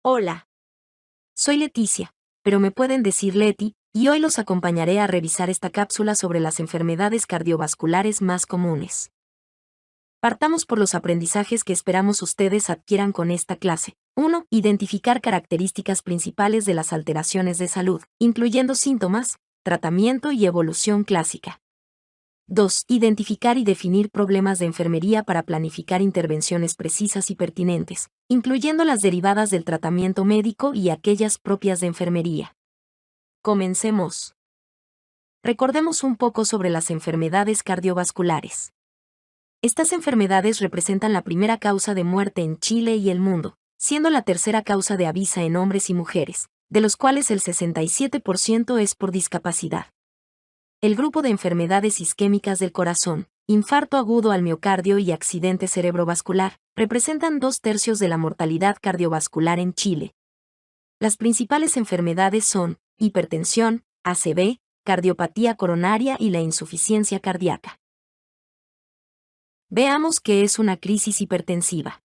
Hola, soy Leticia, pero me pueden decir Leti, y hoy los acompañaré a revisar esta cápsula sobre las enfermedades cardiovasculares más comunes. Partamos por los aprendizajes que esperamos ustedes adquieran con esta clase. 1. Identificar características principales de las alteraciones de salud, incluyendo síntomas, tratamiento y evolución clásica. 2. Identificar y definir problemas de enfermería para planificar intervenciones precisas y pertinentes, incluyendo las derivadas del tratamiento médico y aquellas propias de enfermería. Comencemos. Recordemos un poco sobre las enfermedades cardiovasculares. Estas enfermedades representan la primera causa de muerte en Chile y el mundo, siendo la tercera causa de avisa en hombres y mujeres, de los cuales el 67% es por discapacidad. El grupo de enfermedades isquémicas del corazón, infarto agudo al miocardio y accidente cerebrovascular, representan 2/3 de la mortalidad cardiovascular en Chile. Las principales enfermedades son hipertensión, ACV, cardiopatía coronaria y la insuficiencia cardíaca. Veamos qué es una crisis hipertensiva.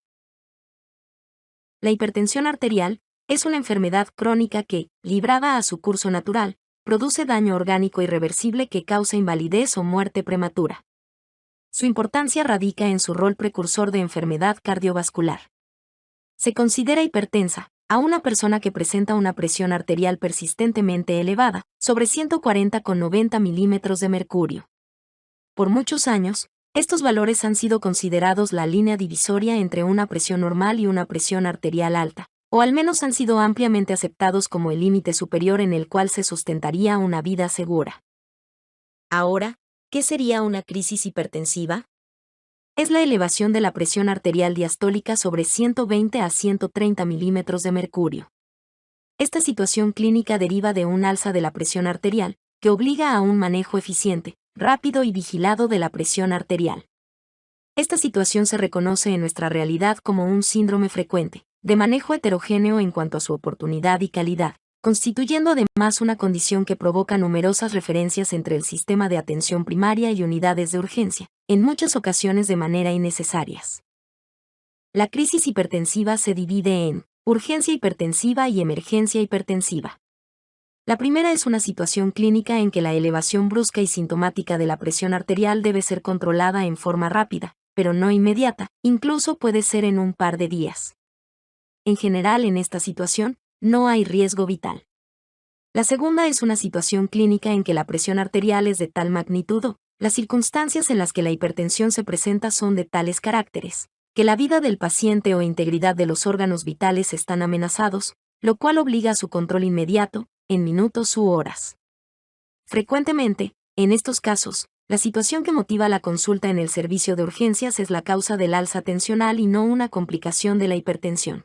La hipertensión arterial es una enfermedad crónica que, librada a su curso natural, produce daño orgánico irreversible que causa invalidez o muerte prematura. Su importancia radica en su rol precursor de enfermedad cardiovascular. Se considera hipertensa a una persona que presenta una presión arterial persistentemente elevada, sobre 140/90 milímetros de mercurio. Por muchos años, estos valores han sido considerados la línea divisoria entre una presión normal y una presión arterial alta, o al menos han sido ampliamente aceptados como el límite superior en el cual se sustentaría una vida segura. Ahora, ¿qué sería una crisis hipertensiva? Es la elevación de la presión arterial diastólica sobre 120 a 130 milímetros de mercurio. Esta situación clínica deriva de un alza de la presión arterial, que obliga a un manejo eficiente, rápido y vigilado de la presión arterial. Esta situación se reconoce en nuestra realidad como un síndrome frecuente, de manejo heterogéneo en cuanto a su oportunidad y calidad, constituyendo además una condición que provoca numerosas referencias entre el sistema de atención primaria y unidades de urgencia, en muchas ocasiones de manera innecesarias. La crisis hipertensiva se divide en urgencia hipertensiva y emergencia hipertensiva. La primera es una situación clínica en que la elevación brusca y sintomática de la presión arterial debe ser controlada en forma rápida, pero no inmediata, incluso puede ser en un par de días. En general, en esta situación, no hay riesgo vital. La segunda es una situación clínica en que la presión arterial es de tal magnitud o las circunstancias en las que la hipertensión se presenta son de tales caracteres, que la vida del paciente o integridad de los órganos vitales están amenazados, lo cual obliga a su control inmediato, en minutos u horas. Frecuentemente, en estos casos, la situación que motiva la consulta en el servicio de urgencias es la causa del alza tensional y no una complicación de la hipertensión.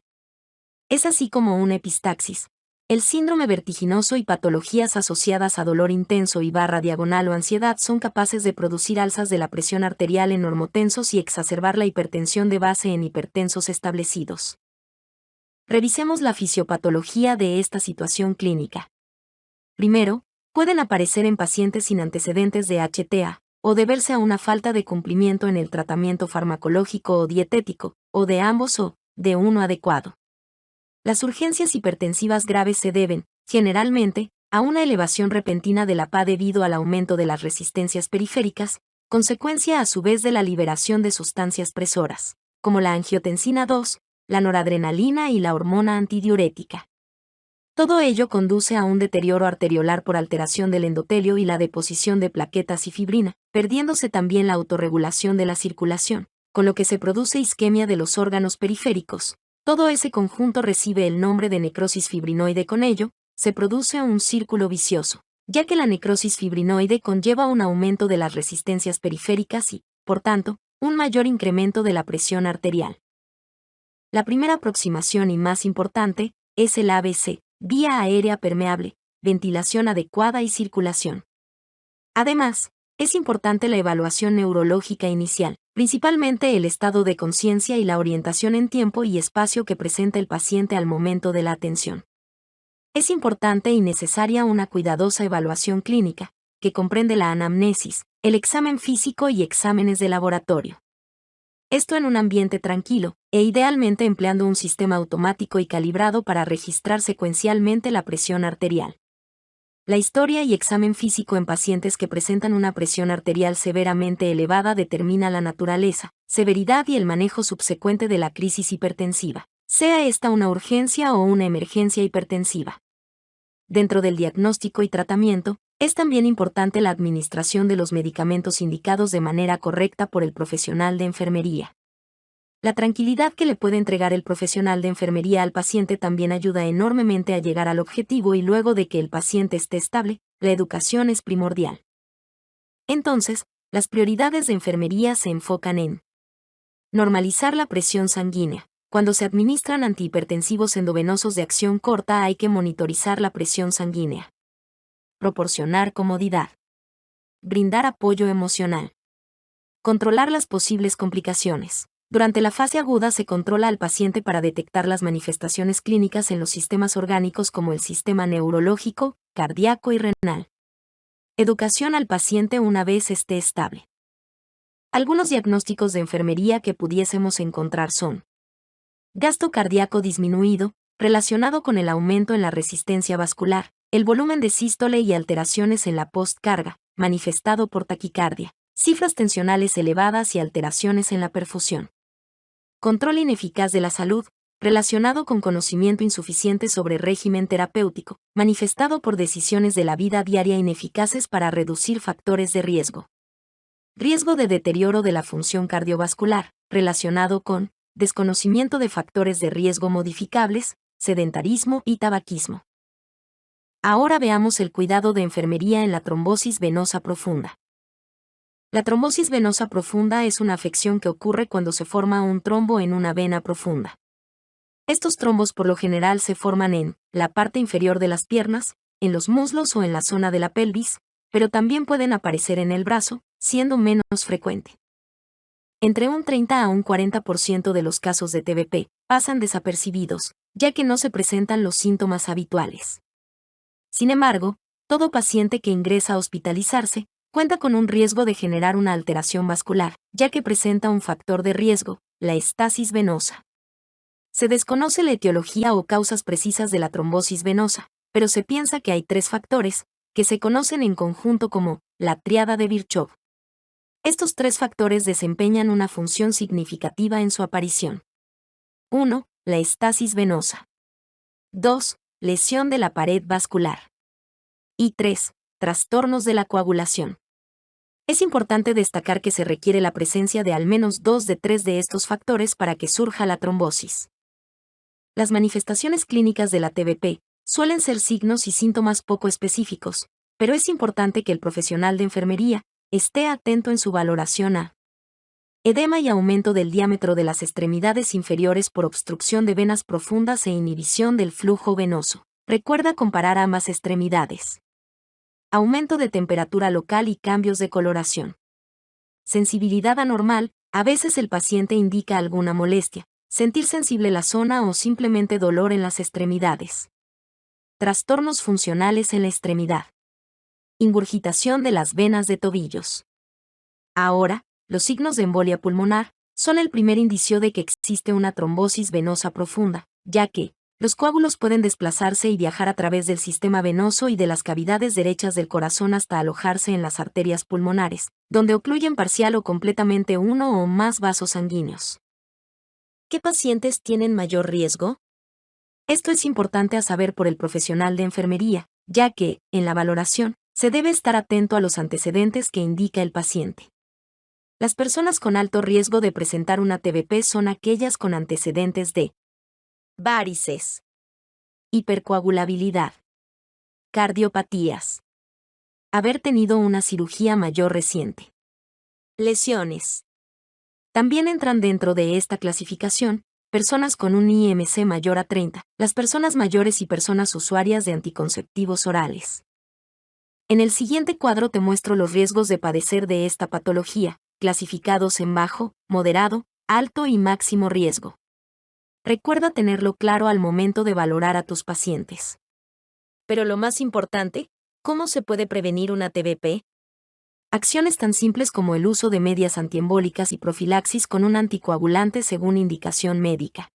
Es así como una epistaxis, el síndrome vertiginoso y patologías asociadas a dolor intenso y /diagonal o ansiedad son capaces de producir alzas de la presión arterial en normotensos y exacerbar la hipertensión de base en hipertensos establecidos. Revisemos la fisiopatología de esta situación clínica. Primero, pueden aparecer en pacientes sin antecedentes de HTA, o deberse a una falta de cumplimiento en el tratamiento farmacológico o dietético, o de ambos o de uno adecuado. Las urgencias hipertensivas graves se deben, generalmente, a una elevación repentina de la PA debido al aumento de las resistencias periféricas, consecuencia a su vez de la liberación de sustancias presoras, como la angiotensina 2, la noradrenalina y la hormona antidiurética. Todo ello conduce a un deterioro arteriolar por alteración del endotelio y la deposición de plaquetas y fibrina, perdiéndose también la autorregulación de la circulación, con lo que se produce isquemia de los órganos periféricos. Todo ese conjunto recibe el nombre de necrosis fibrinoide. Con ello, se produce un círculo vicioso, ya que la necrosis fibrinoide conlleva un aumento de las resistencias periféricas y, por tanto, un mayor incremento de la presión arterial. La primera aproximación y más importante es el ABC, vía aérea permeable, ventilación adecuada y circulación. Además, es importante la evaluación neurológica inicial, principalmente el estado de conciencia y la orientación en tiempo y espacio que presenta el paciente al momento de la atención. Es importante y necesaria una cuidadosa evaluación clínica, que comprende la anamnesis, el examen físico y exámenes de laboratorio. Esto en un ambiente tranquilo, e idealmente empleando un sistema automático y calibrado para registrar secuencialmente la presión arterial. La historia y examen físico en pacientes que presentan una presión arterial severamente elevada determina la naturaleza, severidad y el manejo subsecuente de la crisis hipertensiva, sea esta una urgencia o una emergencia hipertensiva. Dentro del diagnóstico y tratamiento, es también importante la administración de los medicamentos indicados de manera correcta por el profesional de enfermería. La tranquilidad que le puede entregar el profesional de enfermería al paciente también ayuda enormemente a llegar al objetivo y luego de que el paciente esté estable, la educación es primordial. Entonces, las prioridades de enfermería se enfocan en normalizar la presión sanguínea. Cuando se administran antihipertensivos endovenosos de acción corta hay que monitorizar la presión sanguínea. Proporcionar comodidad. Brindar apoyo emocional. Controlar las posibles complicaciones. Durante la fase aguda se controla al paciente para detectar las manifestaciones clínicas en los sistemas orgánicos como el sistema neurológico, cardíaco y renal. Educación al paciente una vez esté estable. Algunos diagnósticos de enfermería que pudiésemos encontrar son: gasto cardíaco disminuido, relacionado con el aumento en la resistencia vascular, el volumen de sístole y alteraciones en la postcarga, manifestado por taquicardia, cifras tensionales elevadas y alteraciones en la perfusión. Control ineficaz de la salud, relacionado con conocimiento insuficiente sobre régimen terapéutico, manifestado por decisiones de la vida diaria ineficaces para reducir factores de riesgo. Riesgo de deterioro de la función cardiovascular, relacionado con desconocimiento de factores de riesgo modificables, sedentarismo y tabaquismo. Ahora veamos el cuidado de enfermería en la trombosis venosa profunda. La trombosis venosa profunda es una afección que ocurre cuando se forma un trombo en una vena profunda. Estos trombos por lo general se forman en la parte inferior de las piernas, en los muslos o en la zona de la pelvis, pero también pueden aparecer en el brazo, siendo menos frecuente. Entre un 30 a un 40% de los casos de TBP pasan desapercibidos, ya que no se presentan los síntomas habituales. Sin embargo, todo paciente que ingresa a hospitalizarse cuenta con un riesgo de generar una alteración vascular, ya que presenta un factor de riesgo, la estasis venosa. Se desconoce la etiología o causas precisas de la trombosis venosa, pero se piensa que hay 3 factores, que se conocen en conjunto como la tríada de Virchow. Estos 3 factores desempeñan una función significativa en su aparición. 1. La estasis venosa. 2. Lesión de la pared vascular. Y 3. Trastornos de la coagulación. Es importante destacar que se requiere la presencia de al menos 2 de 3 de estos factores para que surja la trombosis. Las manifestaciones clínicas de la TBP suelen ser signos y síntomas poco específicos, pero es importante que el profesional de enfermería esté atento en su valoración a edema y aumento del diámetro de las extremidades inferiores por obstrucción de venas profundas e inhibición del flujo venoso. Recuerda comparar ambas extremidades. Aumento de temperatura local y cambios de coloración. Sensibilidad anormal, a veces el paciente indica alguna molestia, sentir sensible la zona o simplemente dolor en las extremidades. Trastornos funcionales en la extremidad. Ingurgitación de las venas de tobillos. Ahora, los signos de embolia pulmonar son el primer indicio de que existe una trombosis venosa profunda, ya que los coágulos pueden desplazarse y viajar a través del sistema venoso y de las cavidades derechas del corazón hasta alojarse en las arterias pulmonares, donde ocluyen parcial o completamente uno o más vasos sanguíneos. ¿Qué pacientes tienen mayor riesgo? Esto es importante a saber por el profesional de enfermería, ya que, en la valoración, se debe estar atento a los antecedentes que indica el paciente. Las personas con alto riesgo de presentar una TBP son aquellas con antecedentes de varices, hipercoagulabilidad, cardiopatías, haber tenido una cirugía mayor reciente, lesiones. También entran dentro de esta clasificación personas con un IMC mayor a 30, las personas mayores y personas usuarias de anticonceptivos orales. En el siguiente cuadro te muestro los riesgos de padecer de esta patología, clasificados en bajo, moderado, alto y máximo riesgo. Recuerda tenerlo claro al momento de valorar a tus pacientes. Pero lo más importante, ¿cómo se puede prevenir una TBP? Acciones tan simples como el uso de medias antiembólicas y profilaxis con un anticoagulante según indicación médica.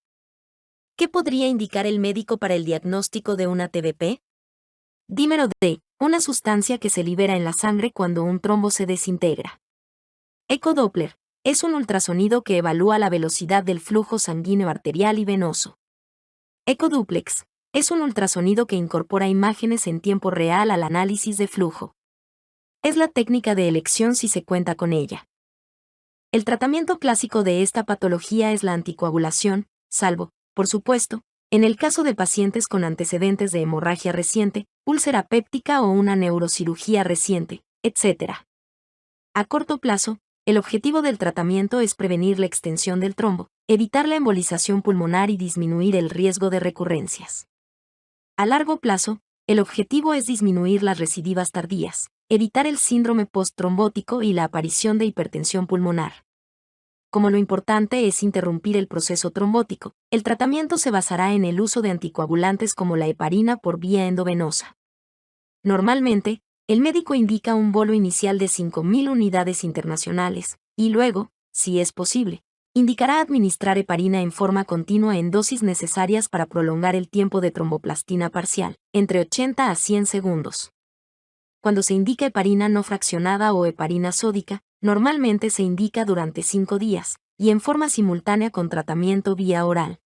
¿Qué podría indicar el médico para el diagnóstico de una TBP? Dímero D, una sustancia que se libera en la sangre cuando un trombo se desintegra. Ecodoppler es un ultrasonido que evalúa la velocidad del flujo sanguíneo arterial y venoso. Ecoduplex es un ultrasonido que incorpora imágenes en tiempo real al análisis de flujo. Es la técnica de elección si se cuenta con ella. El tratamiento clásico de esta patología es la anticoagulación, salvo, por supuesto, en el caso de pacientes con antecedentes de hemorragia reciente, úlcera péptica o una neurocirugía reciente, etc. A corto plazo, el objetivo del tratamiento es prevenir la extensión del trombo, evitar la embolización pulmonar y disminuir el riesgo de recurrencias. A largo plazo, el objetivo es disminuir las recidivas tardías, evitar el síndrome posttrombótico y la aparición de hipertensión pulmonar. Como lo importante es interrumpir el proceso trombótico, el tratamiento se basará en el uso de anticoagulantes como la heparina por vía endovenosa. Normalmente, el médico indica un bolo inicial de 5.000 unidades internacionales, y luego, si es posible, indicará administrar heparina en forma continua en dosis necesarias para prolongar el tiempo de tromboplastina parcial, entre 80 a 100 segundos. Cuando se indica heparina no fraccionada o heparina sódica, normalmente se indica durante 5 días, y en forma simultánea con tratamiento vía oral.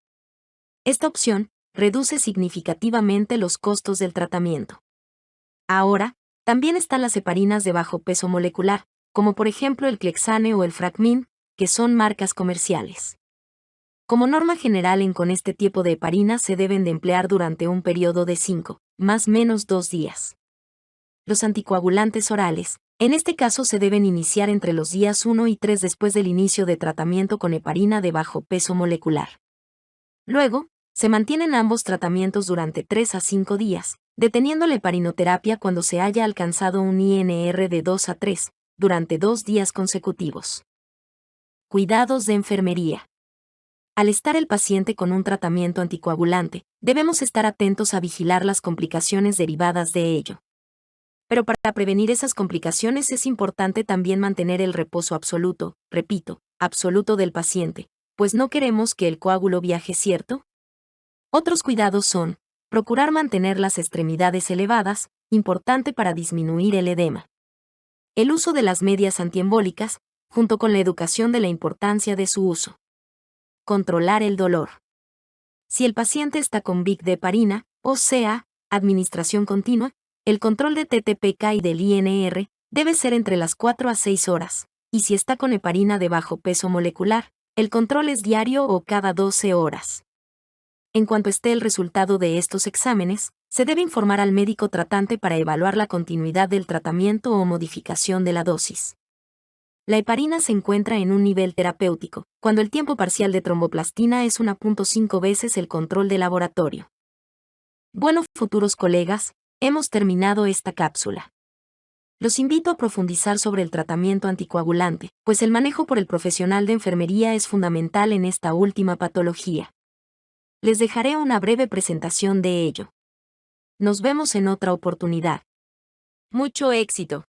Esta opción reduce significativamente los costos del tratamiento. Ahora, también están las heparinas de bajo peso molecular, como por ejemplo el Clexane o el Fragmin, que son marcas comerciales. Como norma general con este tipo de heparinas se deben de emplear durante un periodo de 5, más menos 2 días. Los anticoagulantes orales, en este caso se deben iniciar entre los días 1 y 3 después del inicio de tratamiento con heparina de bajo peso molecular. Luego, se mantienen ambos tratamientos durante 3 a 5 días, deteniendo la heparinoterapia cuando se haya alcanzado un INR de 2 a 3, durante 2 días consecutivos. Cuidados de enfermería. Al estar el paciente con un tratamiento anticoagulante, debemos estar atentos a vigilar las complicaciones derivadas de ello. Pero para prevenir esas complicaciones es importante también mantener el reposo absoluto, repito, absoluto del paciente, pues no queremos que el coágulo viaje, ¿cierto? Otros cuidados son, procurar mantener las extremidades elevadas, importante para disminuir el edema. El uso de las medias antiembólicas, junto con la educación de la importancia de su uso. Controlar el dolor. Si el paciente está con BIC de heparina, o sea, administración continua, el control de TTPK y del INR debe ser entre las 4 a 6 horas, y si está con heparina de bajo peso molecular, el control es diario o cada 12 horas. En cuanto esté el resultado de estos exámenes, se debe informar al médico tratante para evaluar la continuidad del tratamiento o modificación de la dosis. La heparina se encuentra en un nivel terapéutico, cuando el tiempo parcial de tromboplastina es 1.5 veces el control de laboratorio. Bueno, futuros colegas, hemos terminado esta cápsula. Los invito a profundizar sobre el tratamiento anticoagulante, pues el manejo por el profesional de enfermería es fundamental en esta última patología. Les dejaré una breve presentación de ello. Nos vemos en otra oportunidad. Mucho éxito.